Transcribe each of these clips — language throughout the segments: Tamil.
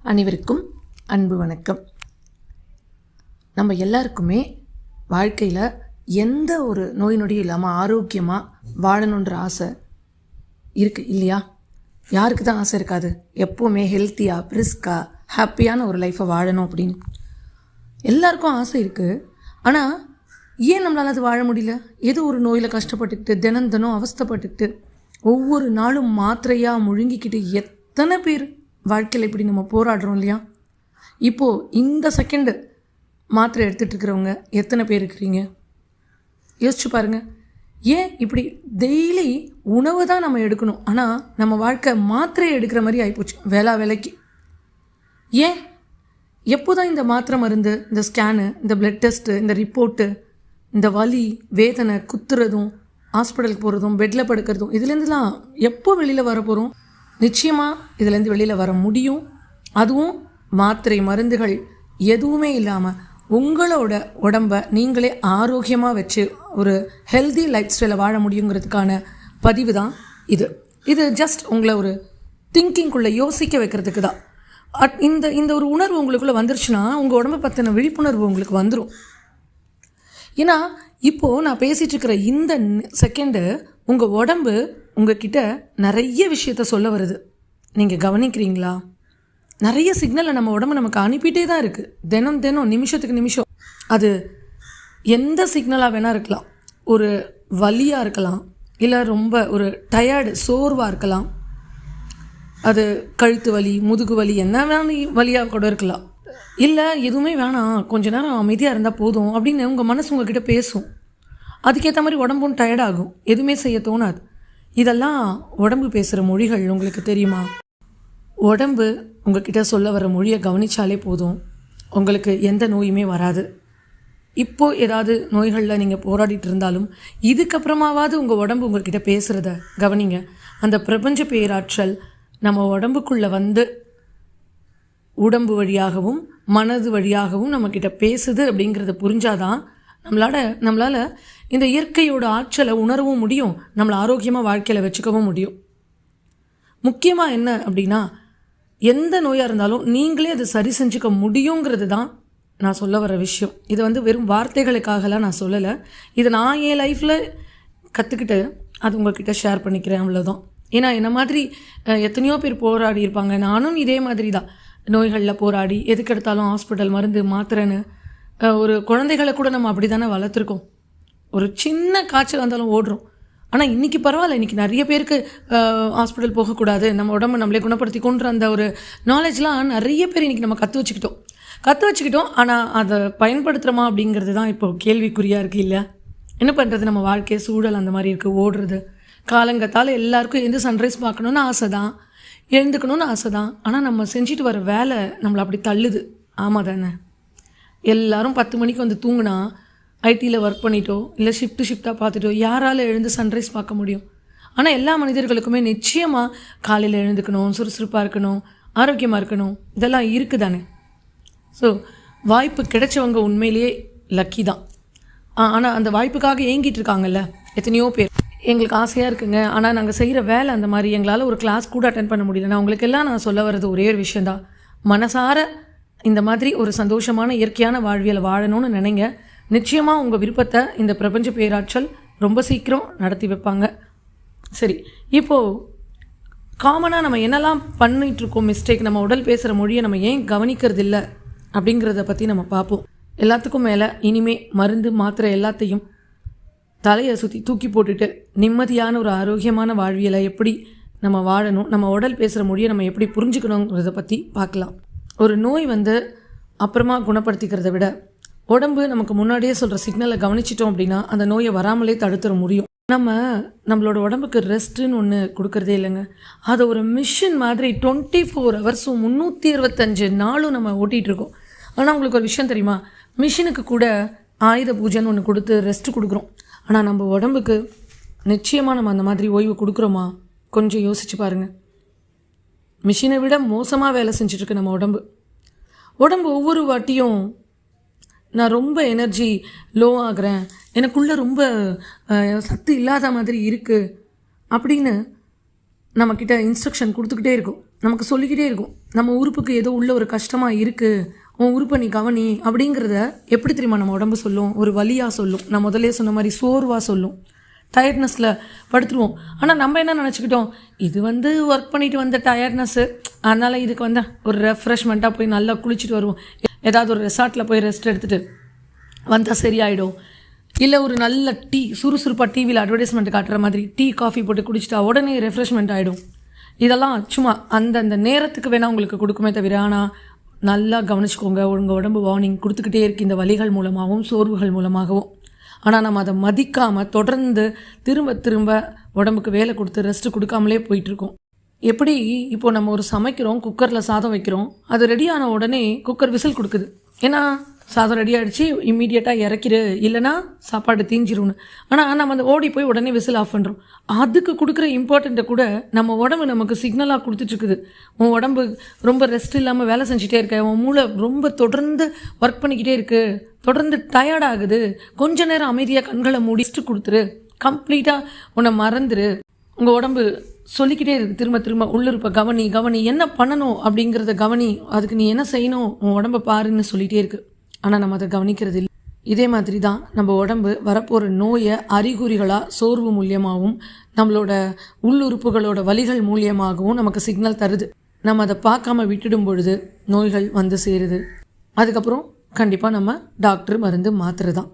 அனைவருக்கும் அன்பு வணக்கம். நம்ம எல்லாருக்குமே வாழ்க்கையில் எந்த ஒரு நோய் நொடியும் இல்லாமல் ஆரோக்கியமாக வாழணுன்ற ஆசை இருக்குது இல்லையா? யாருக்கு தான் ஆசை இருக்காது? எப்போவுமே ஹெல்த்தியாக பிரிஸ்காக ஹாப்பியான ஒரு லைஃப்பை வாழணும் அப்படின்னு எல்லாருக்கும் ஆசை இருக்குது. ஆனால் ஏன் நம்மளால் அது வாழ முடியல? ஏதோ ஒரு நோயில் கஷ்டப்பட்டுக்கிட்டு தினம் அவஸ்தைப்பட்டுக்கிட்டு ஒவ்வொரு நாளும் மாத்திரையாக முழுங்கிக்கிட்டு எத்தனை பேர் வாழ்க்கையில் இப்படி நம்ம போராடுறோம் இல்லையா? இப்போது இந்த செகண்டு மாத்திரை எடுத்துகிட்டு இருக்கிறவங்க எத்தனை பேர் இருக்கிறீங்க? யோசிச்சு பாருங்கள். ஏன் இப்படி டெய்லி உணவு தான் நம்ம எடுக்கணும், ஆனால் நம்ம வாழ்க்கை மாத்திரையை எடுக்கிற மாதிரி ஆகிப்போச்சு வேலைக்கு. ஏன் எப்போ தான் இந்த மாத்திரை மருந்து, இந்த ஸ்கேனு, இந்த பிளட் டெஸ்ட்டு, இந்த ரிப்போர்ட்டு, இந்த வலி வேதனை குத்துறதும் ஹாஸ்பிட்டலுக்கு போகிறதும் பெட்டில் படுக்கிறதும் இதுலேருந்துலாம் எப்போ வெளியில் வர போகிறோம்? நிச்சயமாக இதுலேருந்து வெளியில் வர முடியும். அதுவும் மாத்திரை மருந்துகள் எதுவுமே இல்லாமல் உங்களோட உடம்பை நீங்களே ஆரோக்கியமாக வச்சு ஒரு ஹெல்தி லைஃப் ஸ்டைலை வாழ முடியுங்கிறதுக்கான பதிவு தான் இது ஜஸ்ட் உங்களை ஒரு திங்கிங்குள்ளே யோசிக்க வைக்கிறதுக்கு தான். இந்த ஒரு உணர்வு உங்களுக்குள்ளே வந்துருச்சுன்னா உங்கள் உடம்பை பற்றின விழிப்புணர்வு உங்களுக்கு வந்துடும். ஏன்னா இப்போது நான் பேசிகிட்டு இருக்கிற இந்த செகண்டு உங்கள் உடம்பு உங்ககிட்ட நிறைய விஷயத்த சொல்ல வருது. நீங்கள் கவனிக்கிறீங்களா? நிறைய சிக்னலை நம்ம உடம்பு நமக்கு அனுப்பிட்டே தான் இருக்குது. தினம் நிமிஷத்துக்கு நிமிஷம். அது எந்த சிக்னலாக வேணால் இருக்கலாம். ஒரு வலியாக இருக்கலாம், இல்லை ரொம்ப ஒரு டயர்டு சோர்வாக இருக்கலாம், அது கழுத்து வலி முதுகு வலி என்ன வேணாலும் வலியாக கூட இருக்கலாம். இல்லை எதுவுமே வேணாம், கொஞ்ச நேரம் அமைதியாக இருந்தால் போதும் அப்படின்னு உங்கள் மனசு உங்ககிட்ட பேசும். அதுக்கேற்ற மாதிரி உடம்பும் டயர்டாகும், எதுவுமே செய்ய தோணாது. இதெல்லாம் உடம்பு பேசுகிற மொழிகள். உங்களுக்கு தெரியுமா? உடம்பு உங்ககிட்ட சொல்ல வர மொழியை கவனித்தாலே போதும், உங்களுக்கு எந்த நோயுமே வராது. இப்போது ஏதாவது நோய்களில் நீங்கள் போராடிட்டு இருந்தாலும் இதுக்கப்புறமாவது உங்கள் உடம்பு உங்கள்கிட்ட பேசுகிறத கவனிங்க. அந்த பிரபஞ்ச பேராற்றல் நம்ம உடம்புக்குள்ளே வந்து உடம்பு வழியாகவும் மனது வழியாகவும் நம்மக்கிட்ட பேசுது அப்படிங்கிறத புரிஞ்சாதான் நம்மளால் இந்த இயற்கையோட ஆற்றலை உணரவும் முடியும், நம்மளை ஆரோக்கியமாக வாழ்க்கையில் வச்சுக்கவும் முடியும். முக்கியமாக என்ன அப்படின்னா, எந்த நோயாக இருந்தாலும் நீங்களே அதை சரி செஞ்சுக்க முடியுங்கிறது தான் நான் சொல்ல வர விஷயம். இது வெறும் வார்த்தைகளுக்காகலாம் நான் சொல்லலை. இதை நான் என் லைஃப்பில் கற்றுக்கிட்டு அது உங்கள்கிட்ட ஷேர் பண்ணிக்கிறேன், அவ்வளோதான். ஏன்னா என்ன மாதிரி எத்தனையோ பேர் போராடி இருப்பாங்க. நானும் இதே மாதிரி தான் நோய்களில் போராடி எதுக்கு எடுத்தாலும் ஹாஸ்பிட்டல் மருந்து மாத்திரைன்னு. ஒரு குழந்தைகளை கூட நம்ம அப்படி தானே வளர்த்துருக்கோம். ஒரு சின்ன காய்ச்சல் வந்தாலும் ஓடுறோம். ஆனால் இன்றைக்கி பரவாயில்ல, இன்றைக்கி நிறைய பேருக்கு ஹாஸ்பிட்டல் போகக்கூடாது, நம்ம உடம்பு நம்மளே குணப்படுத்தி கொண்டு அந்த ஒரு நாலேஜ்லாம் நிறைய பேர் இன்றைக்கி நம்ம கற்று வச்சுக்கிட்டோம். ஆனால் அதை பயன்படுத்துகிறோமா அப்படிங்கிறது தான் இப்போ கேள்விக்குறியாக இருக்குது இல்லையா? என்ன பண்ணுறது? நம்ம வாழ்க்கை சூழல் அந்த மாதிரி இருக்குது. ஓடுறது காலங்கத்தால் எல்லாருக்கும் எழுந்து சன்ரைஸ் பார்க்கணுன்னு ஆசை தான், எழுந்துக்கணும்னு ஆசை தான். ஆனால் நம்ம செஞ்சுட்டு வர வேலை நம்மளை அப்படி தள்ளுது. ஆமாம் தானே? எல்லோரும் 10 மணிக்கு வந்து தூங்கினா ஐடியில் ஒர்க் பண்ணிட்டோ இல்லை ஷிஃப்ட்டாக பார்த்துட்டோ யாரால் எழுந்து சன்ரைஸ் பார்க்க முடியும்? ஆனால் எல்லா மனிதர்களுக்குமே நிச்சயமாக காலையில் எழுந்துக்கணும், சுறுசுறுப்பாக இருக்கணும், ஆரோக்கியமாக இருக்கணும், இதெல்லாம் இருக்குது தானே? ஸோ வாய்ப்பு கிடைச்சவங்க உண்மையிலேயே லக்கி தான். ஆனால் அந்த வாய்ப்புக்காக ஏங்கிட்டு இருக்காங்கல்ல எத்தனையோ பேர். எங்களுக்கு ஆசையாக இருக்குங்க, ஆனால் நாங்கள் செய்கிற வேலை அந்த மாதிரி, எங்களால் ஒரு கிளாஸ் கூட அட்டென்ட் பண்ண முடியல. நான் உங்களுக்கெல்லாம் நான் சொல்ல வர்றது ஒரே ஒரு விஷயந்தான். மனசார இந்த மாதிரி ஒரு சந்தோஷமான இயற்கையான வாழ்வியலை வாழணும்னு நினைங்க. நிச்சயமாக உங்கள் விருப்பத்தை இந்த பிரபஞ்ச பேராற்றல் ரொம்ப சீக்கிரம் நடத்தி வைப்பாங்க. சரி, இப்போது காமனாக நம்ம என்னெல்லாம் பண்ணிகிட்ருக்கோம் மிஸ்டேக், நம்ம உடல் பேசுகிற மொழியை நம்ம ஏன் கவனிக்கிறது இல்லை அப்படிங்கிறத பற்றி நம்ம பார்ப்போம். எல்லாத்துக்கும் மேலே இனிமே மருந்து மாத்திரை எல்லாத்தையும் தலையை சுற்றி தூக்கி போட்டுட்டு நிம்மதியான ஒரு ஆரோக்கியமான வாழ்வியலை எப்படி நம்ம வாழணும், நம்ம உடல் பேசுகிற மொழியை நம்ம எப்படி புரிஞ்சுக்கணுங்கிறத பற்றி பார்க்கலாம். ஒரு நோய் அப்புறமா குணப்படுத்திக்கிறத விட உடம்பு நமக்கு முன்னாடியே சொல்கிற சிக்னலை கவனிச்சிட்டோம் அப்படின்னா அந்த நோயை வராமலே தடுத்துட முடியும். நம்மளோட உடம்புக்கு ரெஸ்ட்டுன்னு ஒன்று கொடுக்குறதே இல்லைங்க. அதை ஒரு மிஷின் மாதிரி 24 ஹவர்ஸும் 365 நாளும் நம்ம ஓட்டிகிட்ருக்கோம். ஆனால் உங்களுக்கு ஒரு விஷயம் தெரியுமா? மிஷினுக்கு கூட ஆயுத பூஜைன்னு ஒன்று கொடுத்து ரெஸ்ட்டு கொடுக்குறோம். ஆனால் நம்ம உடம்புக்கு நிச்சயமாக நம்ம அந்த மாதிரி ஓய்வு கொடுக்குறோமா? கொஞ்சம் யோசிச்சு பாருங்கள். மிஷினை விட மோசமாக வேலை செஞ்சிட்ருக்கு நம்ம உடம்பு. ஒவ்வொரு வாட்டியும் நான் ரொம்ப எனர்ஜி லோ ஆகிறேன், எனக்குள்ளே ரொம்ப சத்து இல்லாத மாதிரி இருக்குது அப்படின்னு நம்மக்கிட்ட இன்ஸ்ட்ரக்ஷன் கொடுத்துக்கிட்டே இருக்கும், நமக்கு சொல்லிக்கிட்டே இருக்கும். நம்ம உறுப்புக்கு ஏதோ உள்ள ஒரு கஷ்டமாக இருக்குது, உன் உறுப்பை நீ கவனி அப்படிங்கிறத எப்படி தெரியுமா நம்ம உடம்பு சொல்லும்? ஒரு வலியாக சொல்லும். நான் முதலே சொன்ன மாதிரி சோர்வாக சொல்லும், டயர்ட்னஸில் படுத்துருவோம். ஆனால் நம்ம என்ன நினச்சிக்கிட்டோம், இது ஒர்க் பண்ணிட்டு வந்த டயர்ட்னஸ்ஸு, அதனால் இதுக்கு ஒரு ரெஃப்ரெஷ்மெண்ட்டாக போய் நல்லா குளிச்சுட்டு வருவோம், ஏதாவது ஒரு ரெசார்ட்டில் போய் ரெஸ்ட் எடுத்துகிட்டு வந்தால் சரியாயிடும். இல்லை ஒரு நல்ல டீ, சுறுசுறுப்பாக டிவியில் அட்வர்டைஸ்மெண்ட் காட்டுற மாதிரி டீ காஃபி போட்டு குடிச்சிட்டா உடனே ரெஃப்ரெஷ்மெண்ட் ஆகிடும். இதெல்லாம் சும்மா அந்தந்த நேரத்துக்கு வேணால் உங்களுக்கு கொடுக்குமே தவிர, ஆனால் நல்லா கவனிச்சுக்கோங்க, உங்கள் உடம்பு வார்னிங் கொடுத்துக்கிட்டே இருக்குது இந்த வலிகள் மூலமாகவும் சோர்வுகள் மூலமாகவும். ஆனால் நம்ம அதை மதிக்காமல் தொடர்ந்து திரும்ப திரும்ப உடம்புக்கு வேலை கொடுத்து ரெஸ்ட்டு கொடுக்காமலே போயிட்டுருக்கோம். எப்படி இப்போது நம்ம ஒரு சமைக்கிறோம், குக்கரில் சாதம் வைக்கிறோம், அது ரெடியான உடனே குக்கர் விசில் கொடுக்குது. ஏன்னா சாதம் ரெடி ஆகிடுச்சு, இம்மீடியட்டாக இறக்கிடு, இல்லைனா சாப்பாடு தீஞ்சிரும்னு. ஆனால் நம்ம ஓடி போய் உடனே விசில் ஆஃப் பண்ணுறோம். அதுக்கு கொடுக்குற இம்பார்ட்டண்ட்டை கூட நம்ம உடம்பு நமக்கு சிக்னலாக கொடுத்துட்ருக்குது. உன் உடம்பு ரொம்ப ரெஸ்ட் இல்லாமல் வேலை செஞ்சுட்டே இருக்க, உன் மூளை ரொம்ப தொடர்ந்து ஒர்க் பண்ணிக்கிட்டே இருக்குது, தொடர்ந்து டயர்ட் ஆகுது, கொஞ்ச நேரம் அமைதியாக கண்களை முடிச்சுட்டு கொடுத்துரு, கம்ப்ளீட்டாக உன்னை மறந்துரு. உங்கள் உடம்பு சொல்லிக்கிட்டே இருக்குது திரும்ப திரும்ப, உள்ளிருப்ப கவனி கவனி, என்ன பண்ணணும் அப்படிங்கிறத கவனி, அதுக்கு நீ என்ன செய்யணும், உன் உடம்பை பாருன்னு சொல்லிகிட்டே இருக்குது. ஆனால் நம்ம அதை கவனிக்கிறது இல்லை. இதே மாதிரி தான் நம்ம உடம்பு வரப்போகிற நோயை அறிகுறிகளாக சோர்வு மூலியமாகவும் நம்மளோட உள்ளுறுப்புகளோட வலிகள் மூலியமாகவும் நமக்கு சிக்னல் தருது. நம்ம அதை பார்க்காம விட்டுடும் பொழுது நோய்கள் சேருது. அதுக்கப்புறம் கண்டிப்பாக நம்ம டாக்டர் மருந்து மாத்திரை தான்.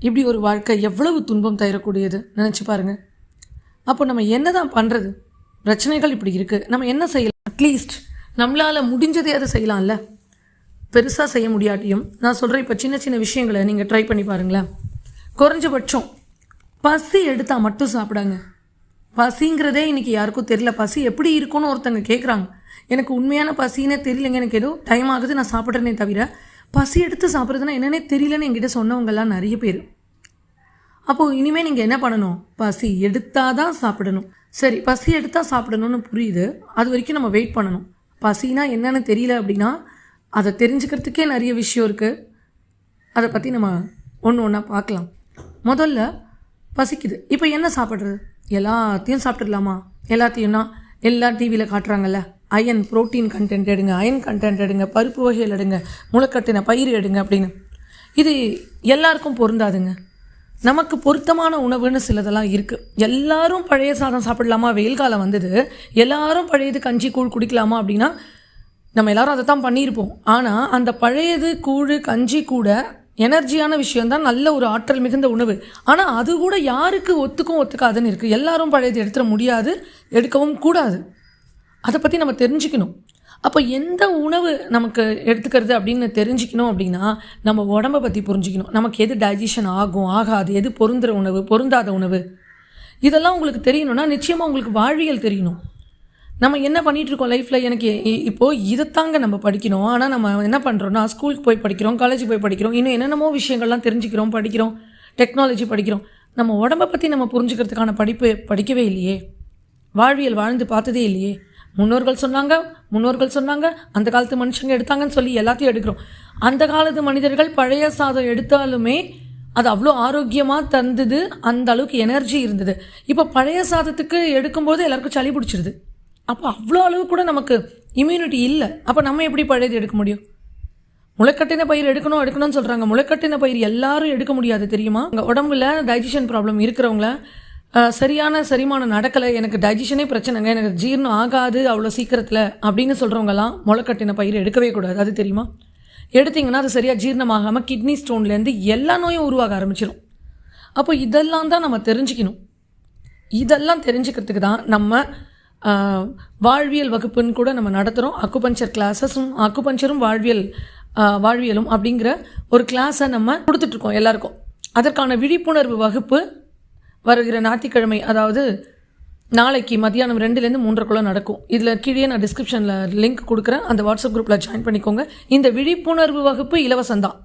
இப்படி ஒரு வாழ்க்கை எவ்வளவு துன்பம் தரக்கூடியது நினச்சி பாருங்கள். அப்போ நம்ம என்ன தான் பண்ணுறது? பிரச்சனைகள் இப்படி இருக்குது, நம்ம என்ன செய்யலாம்? அட்லீஸ்ட் நம்மளால் முடிஞ்சதே அதை செய்யலாம்ல. பெருசாக செய்ய முடியாட்டியும் நான் சொல்கிறேன், இப்போ சின்ன சின்ன விஷயங்களை நீங்கள் ட்ரை பண்ணி பாருங்களேன். குறைஞ்சபட்சம் பசி எடுத்தால் மட்டும் சாப்பிடாங்க. பசிங்கிறதே இன்றைக்கி யாருக்கும் தெரியல. பசி எப்படி இருக்குன்னு ஒருத்தங்க கேட்குறாங்க. எனக்கு உண்மையான பசின்னே தெரியலைங்க, எனக்கு ஏதோ டைம் ஆகுது நான் சாப்பிட்றேனே தவிர பசி எடுத்து சாப்பிட்றதுனா என்னன்னே தெரியலன்னு என்கிட்ட சொன்னவங்கெல்லாம் நிறைய பேர். அப்போது இனிமேல் நீங்கள் என்ன பண்ணணும்? பசி எடுத்தால் தான் சாப்பிடணும். சரி, பசி எடுத்தால் சாப்பிடணும்னு புரியுது, அது வரைக்கும் நம்ம வெயிட் பண்ணணும். பசினா என்னன்னு தெரியல அப்படின்னா அதை தெரிஞ்சுக்கிறதுக்கே நிறைய விஷயம் இருக்குது. அதை பற்றி நம்ம ஒன்று ஒன்றா பார்க்கலாம். முதல்ல பசிக்குது, இப்போ என்ன சாப்பிட்றது? எல்லாத்தையும் சாப்பிட்றலாமா? எல்லாத்தையும்னா எல்லா டிவியில் காட்டுறாங்கல்ல, அயன் ப்ரோட்டீன் கண்டென்ட் எடுங்க, அயன் கண்டென்ட் எடுங்க, பருப்பு வகைகள் எடுங்க, முளைக்கட்டின பயிர் எடுங்க அப்படின்னு. இது எல்லாருக்கும் பொருந்தாதுங்க. நமக்கு பொருத்தமான உணவுன்னு சிலதெல்லாம் இருக்குது. எல்லாரும் பழைய சாதம் சாப்பிடலாமா? வெயில் காலம் வந்தது, எல்லாரும் பழையது கஞ்சி கூழ் குடிக்கலாமா அப்படின்னா நம்ம எல்லாரும் அதை தான் பண்ணியிருப்போம். ஆனால் அந்த பழையது கூழ் கஞ்சி கூட எனர்ஜியான விஷயந்தான், நல்ல ஒரு ஆற்றல் மிகுந்த உணவு. ஆனால் அது கூட யாருக்கு ஒத்துக்காதுன்னு இருக்குது. எல்லாரும் பழையது எடுத்துட முடியாது, எடுக்கவும் கூடாது. அதை பற்றி நம்ம தெரிஞ்சுக்கணும். அப்போ எந்த உணவு நமக்கு எடுத்துக்கிறது அப்படின்னு தெரிஞ்சுக்கணும் அப்படின்னா நம்ம உடம்பை பற்றி புரிஞ்சுக்கணும். நமக்கு எது டைஜஷன் ஆகும், ஆகாது, எது பொருந்துகிற உணவு, பொருந்தாத உணவு, இதெல்லாம் உங்களுக்கு தெரியணும்னா நிச்சயமாக உங்களுக்கு வாழ்வியல் தெரியணும். நம்ம என்ன பண்ணிகிட்ருக்கோம் லைஃப்பில்? எனக்கு இப்போது இதைத்தாங்க நம்ம படிக்கணும். ஆனால் நம்ம என்ன பண்ணுறோன்னா ஸ்கூலுக்கு போய் படிக்கிறோம், காலேஜுக்கு போய் படிக்கிறோம், இன்னும் என்னென்னமோ விஷயங்கள்லாம் தெரிஞ்சுக்கிறோம், படிக்கிறோம், டெக்னாலஜி படிக்கிறோம். நம்ம உடம்பை பற்றி நம்ம புரிஞ்சுக்கிறதுக்கான படிப்பு படிக்கவே இல்லையே, வாழ்வியல் வாழ்ந்து பார்த்ததே இல்லையே. முன்னோர்கள் சொன்னாங்க, அந்த காலத்து மனுஷங்க எடுத்தாங்கன்னு சொல்லி எல்லாத்தையும் எடுக்கிறோம். அந்த காலத்து மனிதர்கள் பழைய சாதம் எடுத்தாலுமே அது அவ்வளோ ஆரோக்கியமாக தந்தது, அந்த அளவுக்கு எனர்ஜி இருந்தது. இப்போ பழைய சாதத்துக்கு எடுக்கும்போது எல்லாருக்கும் சளி பிடிச்சிருது. அப்போ அவ்வளோ அளவு கூட நமக்கு இம்யூனிட்டி இல்லை. அப்போ நம்ம எப்படி பழையது எடுக்க முடியும்? முளைக்கட்டின பயிர் எடுக்கணும்னு சொல்கிறாங்க. முளைக்கட்டின பயிர் எல்லாரும் எடுக்க முடியாது தெரியுமா? உங்கள் உடம்புல டைஜஷன் ப்ராப்ளம் இருக்கிறவங்கள, சரியான செரிமானம் நடக்கலை, எனக்கு டைஜஷனே பிரச்சனைங்க, எனக்கு ஜீரணம் ஆகாது அவ்வளோ சீக்கிரத்தில் அப்படின்னு சொல்கிறவங்கலாம் முளைக்கட்டின பயிர் எடுக்கவே கூடாது. அது தெரியுமா? எடுத்திங்கன்னா அது சரியாக ஜீரணமாகாமல் கிட்னி ஸ்டோன்லேருந்து எல்லா நோயும் உருவாக ஆரம்பிச்சிடும். அப்போ இதெல்லாம் தான் நம்ம தெரிஞ்சுக்கணும். இதெல்லாம் தெரிஞ்சுக்கிறதுக்கு தான் நம்ம வாழ்வியல் வகுப்புன்னு கூட நம்ம நடத்துகிறோம். அக்குபஞ்சர் கிளாஸஸும், அக்குபஞ்சரும் வாழ்வியலும் அப்படிங்கிற ஒரு கிளாஸை நம்ம கொடுத்துட்ருக்கோம் எல்லாருக்கும். அதற்கான விழிப்புணர்வு வகுப்பு வருகிற ஞாயிற்றுக்கிழமை, அதாவது நாளைக்கு மதியானம் 2லேருந்து 3:30 நடக்கும். இதில் கீழே நான் டிஸ்கிரிப்ஷனில் லிங்க் கொடுக்குறேன், அந்த வாட்ஸ்அப் குரூப்பில் ஜாயின் பண்ணிக்கோங்க. இந்த விழிப்புணர்வு வகுப்பு இலவசம்தான்.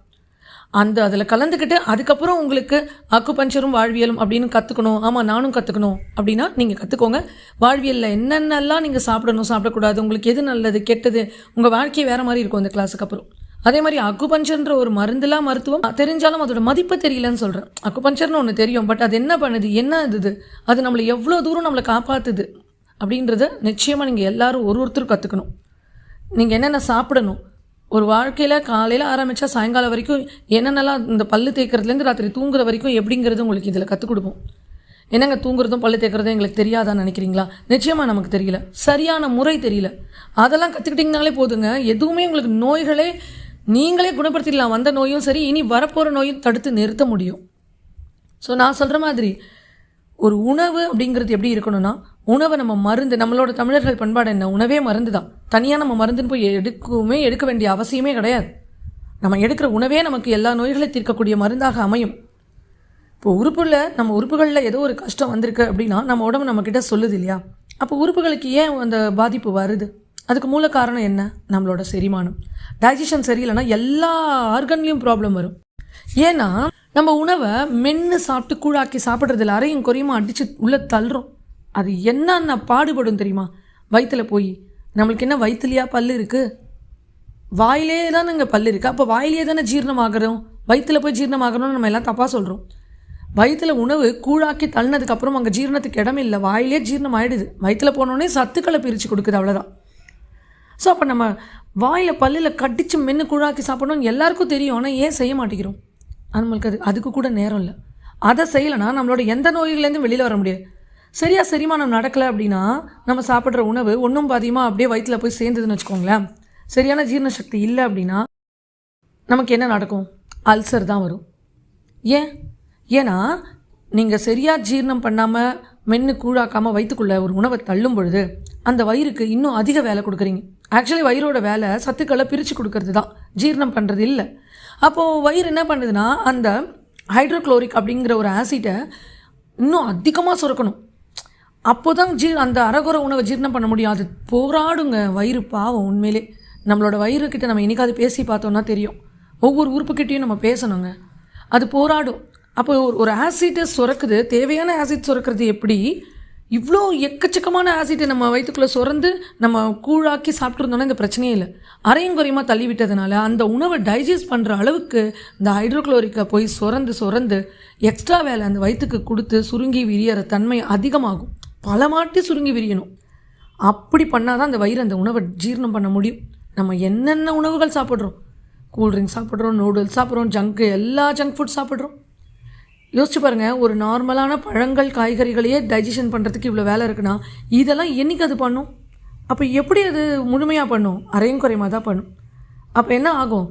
அதில் கலந்துக்கிட்டு அதுக்கப்புறம் உங்களுக்கு அக்குபஞ்சரும் வாழ்வியலும் அப்படின்னு கற்றுக்கணும், ஆமாம் நானும் கற்றுக்கணும் அப்படின்னா நீங்கள் கற்றுக்கோங்க. வாழ்வியலில் என்னென்னலாம் நீங்கள் சாப்பிடக்கூடாது, உங்களுக்கு எது நல்லது கெட்டது, உங்கள் வாழ்க்கையை வேறு மாதிரி இருக்கும் இந்த கிளாஸுக்கு அப்புறம். அதே மாதிரி அக்குபஞ்சர்ன்ற ஒரு மருத்துவம் தெரிஞ்சாலும் அதோட மதிப்பு தெரியலன்னு சொல்கிறேன். அக்குபஞ்சர்னு ஒன்று தெரியும், பட் அது என்ன பண்ணுது, என்ன இது, அது நம்மளை எவ்வளோ தூரம் நம்மளை காப்பாற்றுது, அப்படின்றத நிச்சயமாக நீங்கள் எல்லோரும் ஒருத்தரும் கற்றுக்கணும். நீங்கள் என்னென்ன சாப்பிடணும், ஒரு வாழ்க்கையில் காலையில் ஆரம்பித்தா சாயங்காலம் வரைக்கும் என்னென்னலாம் இந்த பல்லு தேய்க்கிறதுலேருந்து ராத்திரி தூங்குற வரைக்கும் எப்படிங்கிறது உங்களுக்கு இதில் கற்றுக் கொடுப்போம். என்னங்க தூங்குறதும் பல்லு தேய்க்கிறதும் எங்களுக்கு தெரியாதான்னு நினைக்கிறீங்களா? நிச்சயமாக நமக்கு தெரியல, சரியான முறை தெரியல. அதெல்லாம் கற்றுக்கிட்டிங்கனாலே போதுங்க, எதுவுமே உங்களுக்கு நோய்களே நீங்களே குணப்படுத்திடலாம். வந்த நோயும் சரி, இனி வரப்போகிற நோயும் தடுத்து நிறுத்த முடியும். ஸோ நான் சொல்கிற மாதிரி ஒரு உணவு அப்படிங்கிறது எப்படி இருக்கணும்னா, உணவை நம்ம மருந்து, நம்மளோட தமிழர்கள் பண்பாடு என்ன, உணவே மருந்து தான். தனியாக நம்ம மருந்துன்னு போய் எடுக்க வேண்டிய அவசியமே கிடையாது. நம்ம எடுக்கிற உணவே நமக்கு எல்லா நோய்களை தீர்க்கக்கூடிய மருந்தாக அமையும். இப்போ நம்ம உறுப்புகளில் ஏதோ ஒரு கஷ்டம் வந்திருக்கு அப்படின்னா நம்ம உடம்பு நம்மக்கிட்ட சொல்லுது இல்லையா? அப்போ உறுப்புகளுக்கு ஏன் அந்த பாதிப்பு வருது? அதுக்கு மூல காரணம் என்ன? நம்மளோட செரிமானம், டைஜஷன் சரியில்லைன்னா எல்லா ஆர்கன்லேயும் ப்ராப்ளம் வரும். ஏன்னா நம்ம உணவை மென்று சாப்பிட்டு கூழாக்கி சாப்பிட்றதில்ல, அரையும் குறையுமா அடித்து உள்ளே தள்ளுறோம். அது என்னென்ன பாடுபடும் தெரியுமா? வயிற்றில் போய் நம்மளுக்கு என்ன வயிற்றுலையா பல் இருக்குது? வாயிலே தானேங்க பல் இருக்குது. அப்போ வாயிலே தானே ஜீரணம் ஆகிறோம். வயிற்றில் போய் ஜீரணம் ஆகணும்னு நம்ம எல்லாம் தப்பாக சொல்கிறோம். வயிற்றில் உணவு கூழாக்கி தள்ளினதுக்கப்புறம் அங்கே ஜீரணத்துக்கு இடம் இல்லை, வாயிலே ஜீரணம் ஆகிடுது. வயிற்றில் போனோடனே சத்துக்களை பிரித்து கொடுக்குது, அவ்வளோதான். ஸோ அப்போ நம்ம வாயில் பல்லில் கடிச்சு மென்று கூழாக்கி சாப்பிடணும்னு எல்லாருக்கும் தெரியும். ஆனால் ஏன் செய்ய மாட்டேங்கிறோம்? நம்மளுக்கு அதுக்கு கூட நேரம் இல்லை. அதை செய்யலைன்னா நம்மளோட எந்த நோய்கள்லேருந்தும் வெளியில் வர முடியாது. சரியாக செரிமானம் நடக்கலை அப்படின்னா நம்ம சாப்பிட்ற உணவு ஒன்றும் பாதியமாக அப்படியே வயிற்றில் போய் சேர்ந்ததுன்னு வச்சுக்கோங்களேன். சரியான ஜீரண சக்தி இல்லை அப்படின்னா நமக்கு என்ன நடக்கும்? அல்சர் தான் வரும். ஏன்னா நீங்கள் சரியாக ஜீரணம் பண்ணாமல் மென்று கூழாக்காமல் வயிற்றுக்குள்ளே ஒரு உணவை தள்ளும் பொழுது அந்த வயிறுக்கு இன்னும் அதிக வேலை கொடுக்குறீங்க. ஆக்சுவலி வயிறோட வேலை சத்துக்களை பிரித்து கொடுக்கறது தான், ஜீரணம் பண்ணுறது இல்லை. அப்போது வயிறு என்ன பண்ணுதுன்னா அந்த ஹைட்ரோக்ளோரிக் அப்படிங்கிற ஒரு ஆசிட்டை இன்னும் அதிகமாக சுரக்கணும். அப்போ தான் அந்த அரைகுறை உணவை ஜீரணம் பண்ண முடியும். அது போராடுங்க வயிறு, பாவம். உண்மையிலே நம்மளோட வயிறுக்கிட்ட நம்ம என்னைக்காவது பேசி பார்த்தோன்னா தெரியும். ஒவ்வொரு உறுப்புக்கிட்டையும் நம்ம பேசணுங்க, அது போராடும். அப்போ ஒரு ஆசிட்டை சுரக்குது, தேவையான ஆசிட் சுரக்கிறது எப்படி? இவ்வளோ எக்கச்சக்கமான ஆசிட்டை நம்ம வயிற்றுக்குள்ளே சுரந்து நம்ம கூழாக்கி சாப்பிட்ருந்தோன்னா இந்த பிரச்சனையே இல்லை. அரையும் குறையமாக தள்ளி விட்டதுனால அந்த உணவை டைஜஸ்ட் பண்ணுற அளவுக்கு இந்த ஹைட்ரோக்ளோரிக்கை போய் சுரந்து எக்ஸ்ட்ரா வேலை அந்த வயிற்றுக்கு கொடுத்து சுருங்கி விரியற தன்மை அதிகமாகும். பல மாட்டி சுருங்கி விரியணும். அப்படி பண்ணால் தான் அந்த வயிறு அந்த உணவை ஜீரணம் பண்ண முடியும். நம்ம என்னென்ன உணவுகள் சாப்பிட்றோம், கூல்ட்ரிங்க் சாப்பிட்றோம், நூடுல்ஸ் சாப்பிட்றோம், எல்லா ஜங்க் ஃபுட் சாப்பிட்றோம். யோசிச்சு பாருங்கள், ஒரு நார்மலான பழங்கள் காய்கறிகளையே டைஜஷன் பண்ணுறதுக்கு இவ்வளோ வேலை இருக்குன்னா இதெல்லாம் என்றைக்கு அது பண்ணும்? அப்போ எப்படி அது முழுமையாக பண்ணும்? அரையும் குறையமாக தான் பண்ணும். அப்போ என்ன ஆகும்?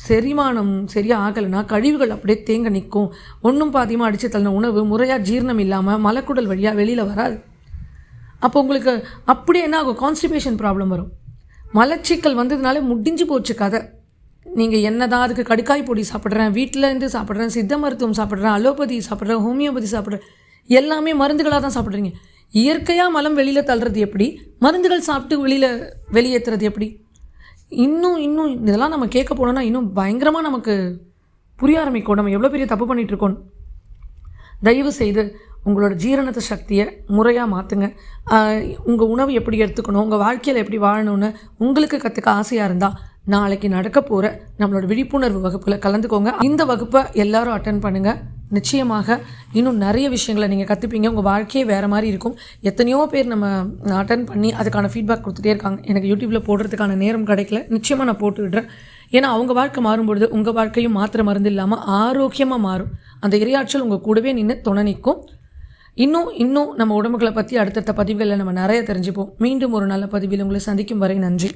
செரிமானம் சரியாக ஆகலைன்னா கழிவுகள் அப்படியே தேங்க நிற்கும். ஒன்றும் பாதியமாக அடித்து தள்ளின உணவு முறையாக ஜீரணம் இல்லாமல் மலக்குடல் வழியாக வெளியில் வராது. அப்போ உங்களுக்கு அப்படியே என்ன ஆகும்? கான்ஸ்டிபேஷன் ப்ராப்ளம் வரும். மலச்சிக்கல் வந்ததுனாலே முடிஞ்சு போச்சு கதை. நீங்கள் என்ன தான் அதுக்கு கடுக்காய் பொடி சாப்பிட்றேன், வீட்டிலேருந்து சாப்பிட்றேன், சித்த மருத்துவம் சாப்பிட்றேன், அலோபதி சாப்பிட்றேன், ஹோமியோபதி சாப்பிட்றேன், எல்லாமே மருந்துகளாக தான் சாப்பிட்றீங்க. இயற்கையாக மலம் வெளியில் தள்ளுறது எப்படி? மருந்துகள் சாப்பிட்டு வெளியேற்றுறது எப்படி? இன்னும் இதெல்லாம் நம்ம கேட்க போனோன்னா இன்னும் பயங்கரமாக நமக்கு புரிய ஆரம்பிக்கும் நம்ம எவ்வளோ பெரிய தப்பு பண்ணிகிட்ருக்கோம். தயவு செய்து உங்களோட ஜீரணத்தை சக்தியை முறையாக மாற்றுங்க. உங்கள் உணவு எப்படி எடுத்துக்கணும், உங்கள் வாழ்க்கையில் எப்படி வாழணும்னு உங்களுக்கு கற்றுக்க ஆசையாக இருந்தால் நாளைக்கு நடக்க போகிற நம்மளோட விழிப்புணர்வு வகுப்பில் கலந்துக்கோங்க. இந்த வகுப்பை எல்லாரும் அட்டன் பண்ணுங்கள். நிச்சயமாக இன்னும் நிறைய விஷயங்களை நீங்கள் கற்றுப்பீங்க. உங்கள் வாழ்க்கையே வேறு மாதிரி இருக்கும். எத்தனையோ பேர் நம்ம அட்டன் பண்ணி அதுக்கான ஃபீட்பேக் கொடுத்துட்டே இருக்காங்க. எனக்கு யூடியூப்பில் போடுறதுக்கான நேரம் கிடைக்கல, நிச்சயமாக நான் போட்டு விடுறேன். ஏன்னா அவங்க வாழ்க்கை மாறும்பொழுது உங்கள் வாழ்க்கையும் மாத்திரை மருந்து இல்லாமல் ஆரோக்கியமாக மாறும். அந்த இறையாற்றல் உங்கள் கூடவே நின்று துணை நிற்கும். இன்னும் நம்ம உடம்புகளை பற்றி அடுத்தடுத்த பதிவுகளில் நம்ம நிறைய தெரிஞ்சுப்போம். மீண்டும் ஒரு நல்ல பதிவில் உங்களை சந்திக்கும் வரை நன்றி.